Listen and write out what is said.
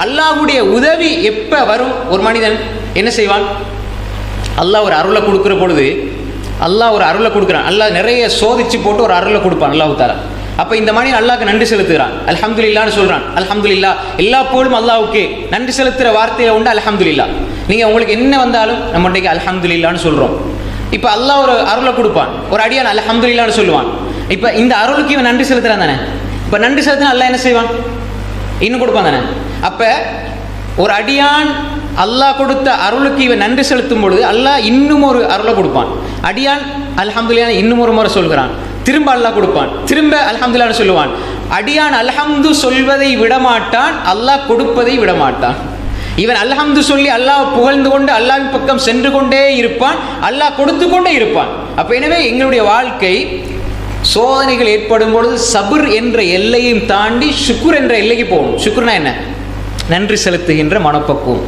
அல்லாஹ்வுடைய உதவி எப்போ வரும்? ஒரு மனிதன் என்ன செய்வான்? அல்லாஹ் ஒரு அருளை கொடுக்குற பொழுது, அல்லாஹ் ஒரு அருளை கொடுக்குறான், அல்லாஹ் நிறைய சோதிச்சு போட்டு ஒரு அருளை கொடுப்பான் அல்லாஹ் தாலா. அப்போ இந்த மனிதன் அல்லாஹ்க்கு நன்றி செலுத்துகிறான், அல்ஹம்துலில்லாஹ்னு சொல்கிறான். அல்ஹம்துலில்லாஹ், எல்லா போலும் அல்லாஹ்வுக்கே. நன்றி செலுத்துகிற வார்த்தையில் உண்டு அல்ஹம்துலில்லாஹ். நீங்கள் உங்களுக்கு என்ன வந்தாலும் நம்ம இன்றைக்கு அல்ஹம்துலில்லாஹ்னு சொல்கிறோம். இப்போ அல்லாஹ் ஒரு அருளை கொடுப்பான், ஒரு அடியான் அல்ஹம்துலில்லாஹ்னு சொல்லுவான். இப்போ இந்த அருளுக்கு இவன் நன்றி செலுத்துறான் தானே. இப்போ நன்றி செலுத்தினா அல்லாஹ் என்ன செய்வான்? இன்னும் கொடுப்பான் தானே. அப்போ ஒரு அடியான் அல்லாஹ் கொடுத்த அருளுக்கு இவன் நன்றி செலுத்தும் பொழுது அல்லாஹ் இன்னும் ஒரு அருளை கொடுப்பான். அடியான் அல்ஹம்துலில்லாஹ் இன்னும் ஒரு முறை சொல்கிறான், திரும்ப அல்லாஹ் கொடுப்பான், திரும்ப அல்ஹம்துலில்லாஹ்னு சொல்லுவான். அடியான் அல்ஹம்து சொல்வதை விடமாட்டான், அல்லாஹ் கொடுப்பதை விடமாட்டான். இவன் அல்ஹம்து சொல்லி அல்லாஹ் புகழ்ந்து கொண்டு அல்லாஹ்வின் பக்கம் சென்று கொண்டே இருப்பான், அல்லாஹ் கொடுத்து கொண்டே இருப்பான். அப்போ எனவே எங்களுடைய வாழ்க்கை சோதனைகள் ஏற்படும் பொழுது சபுர் என்ற எல்லையும் தாண்டி ஷுக்குர் என்ற எல்லைக்கு போகணும். ஷுக்குர்னா என்ன? நன்றி செலுத்துகின்ற மனப்பக்குவம்.